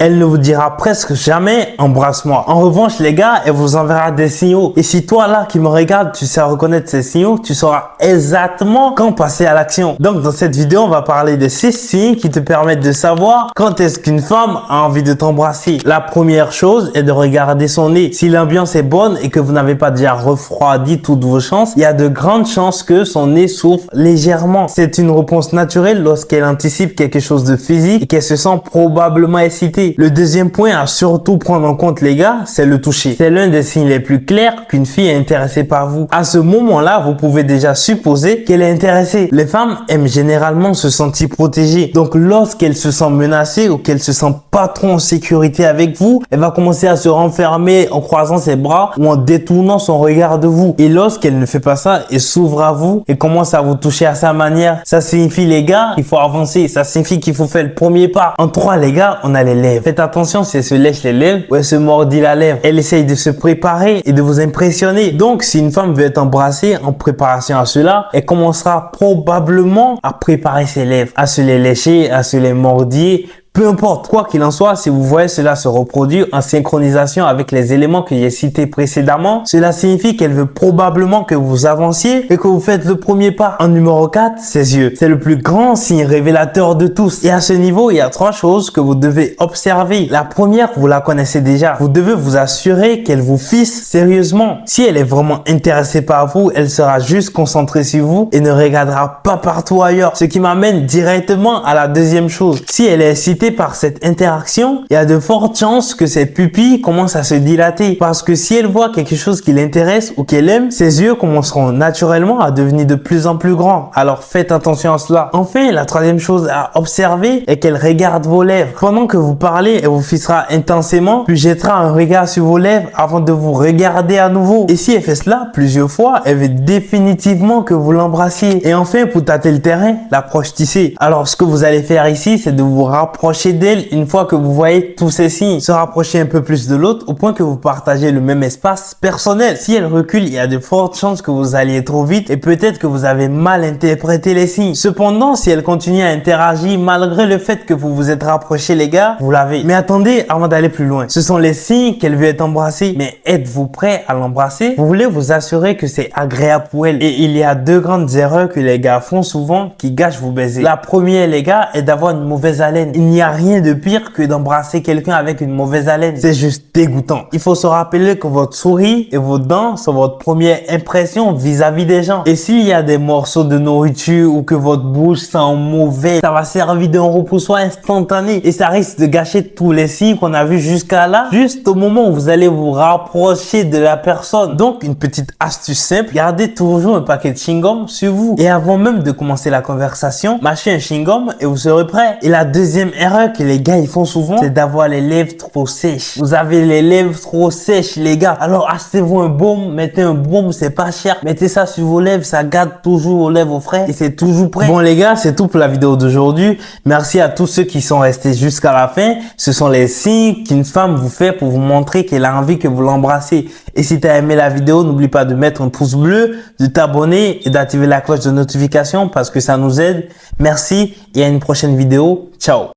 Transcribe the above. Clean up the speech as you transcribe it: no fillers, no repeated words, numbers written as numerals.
Elle ne vous dira presque jamais « embrasse-moi ». En revanche, les gars, elle vous enverra des signaux. Et si toi là qui me regarde, tu sais reconnaître ces signaux, tu sauras exactement quand passer à l'action. Donc dans cette vidéo, on va parler des 6 signes qui te permettent de savoir quand est-ce qu'une femme a envie de t'embrasser. La première chose est de regarder son nez. Si l'ambiance est bonne et que vous n'avez pas déjà refroidi toutes vos chances, il y a de grandes chances que son nez souffre légèrement. C'est une réponse naturelle lorsqu'elle anticipe quelque chose de physique et qu'elle se sent probablement excitée. Le deuxième point à surtout prendre en compte, les gars, c'est le toucher. C'est l'un des signes les plus clairs qu'une fille est intéressée par vous. À ce moment-là, vous pouvez déjà supposer qu'elle est intéressée. Les femmes aiment généralement se sentir protégées. Donc, lorsqu'elle se sent menacée ou qu'elle se sent pas trop en sécurité avec vous, elle va commencer à se renfermer en croisant ses bras ou en détournant son regard de vous. Et lorsqu'elle ne fait pas ça, elle s'ouvre à vous et commence à vous toucher à sa manière. Ça signifie, les gars, qu'il faut avancer. Ça signifie qu'il faut faire le premier pas. En 3, les gars, on a les lèvres. Faites attention si elle se lèche les lèvres ou elle se mordit la lèvre. Elle essaye de se préparer et de vous impressionner. Donc, si une femme veut être embrassée en préparation à cela, elle commencera probablement à préparer ses lèvres, à se les lécher, à se les mordiller. Peu importe, quoi qu'il en soit, si vous voyez cela se reproduire en synchronisation avec les éléments que j'ai cités précédemment, cela signifie qu'elle veut probablement que vous avanciez et que vous faites le premier pas. En numéro 4, ses yeux. C'est le plus grand signe révélateur de tous. Et à ce niveau, il y a 3 choses que vous devez observer. La première, vous la connaissez déjà. Vous devez vous assurer qu'elle vous fixe sérieusement. Si elle est vraiment intéressée par vous, elle sera juste concentrée sur vous et ne regardera pas partout ailleurs. Ce qui m'amène directement à la deuxième chose. Si elle est excitée par cette interaction, il y a de fortes chances que ses pupilles commencent à se dilater parce que si elle voit quelque chose qui l'intéresse ou qu'elle aime, ses yeux commenceront naturellement à devenir de plus en plus grands. Alors faites attention à cela. Enfin, la troisième chose à observer est qu'elle regarde vos lèvres. Pendant que vous parlez, elle vous fixera intensément, puis jettera un regard sur vos lèvres avant de vous regarder à nouveau. Et si elle fait cela plusieurs fois, elle veut définitivement que vous l'embrassiez. Et enfin, pour tâter le terrain, l'approche tissée. Alors ce que vous allez faire ici, c'est de vous rapprocher d'elle une fois que vous voyez tous ces signes. Se rapprocher un peu plus de l'autre au point que vous partagez le même espace personnel. Si elle recule, il y a de fortes chances que vous alliez trop vite et peut-être que vous avez mal interprété les signes. Cependant, si elle continue à interagir malgré le fait que vous vous êtes rapprochés, les gars, vous l'avez. Mais attendez avant d'aller plus loin. Ce sont les signes qu'elle veut être embrassée. Mais êtes-vous prêt à l'embrasser? Vous voulez vous assurer que c'est agréable pour elle. Et il y a 2 grandes erreurs que les gars font souvent qui gâchent vos baisers. La première, les gars, est d'avoir une mauvaise haleine. Il n'y a rien de pire que d'embrasser quelqu'un avec une mauvaise haleine. C'est juste dégoûtant. Il faut se rappeler que votre souris et vos dents sont votre première impression vis-à-vis des gens. Et s'il y a des morceaux de nourriture ou que votre bouche sent mauvais, ça va servir d'un repoussoir instantané et ça risque de gâcher tous les signes qu'on a vus jusqu'à là, juste au moment où vous allez vous rapprocher de la personne. Donc, une petite astuce simple, gardez toujours un paquet de chewing-gum sur vous. Et avant même de commencer la conversation, mâchez un chewing-gum et vous serez prêt. Et la deuxième erreur que les gars ils font souvent, c'est d'avoir les lèvres trop sèches. Vous avez les lèvres trop sèches, les gars. Alors achetez-vous un baume, mettez un baume, c'est pas cher. Mettez ça sur vos lèvres, ça garde toujours vos lèvres frais et c'est toujours prêt. Bon les gars, c'est tout pour la vidéo d'aujourd'hui. Merci à tous ceux qui sont restés jusqu'à la fin. Ce sont les signes qu'une femme vous fait pour vous montrer qu'elle a envie que vous l'embrassez. Et si tu as aimé la vidéo, n'oublie pas de mettre un pouce bleu, de t'abonner et d'activer la cloche de notification parce que ça nous aide. Merci et à une prochaine vidéo. Ciao.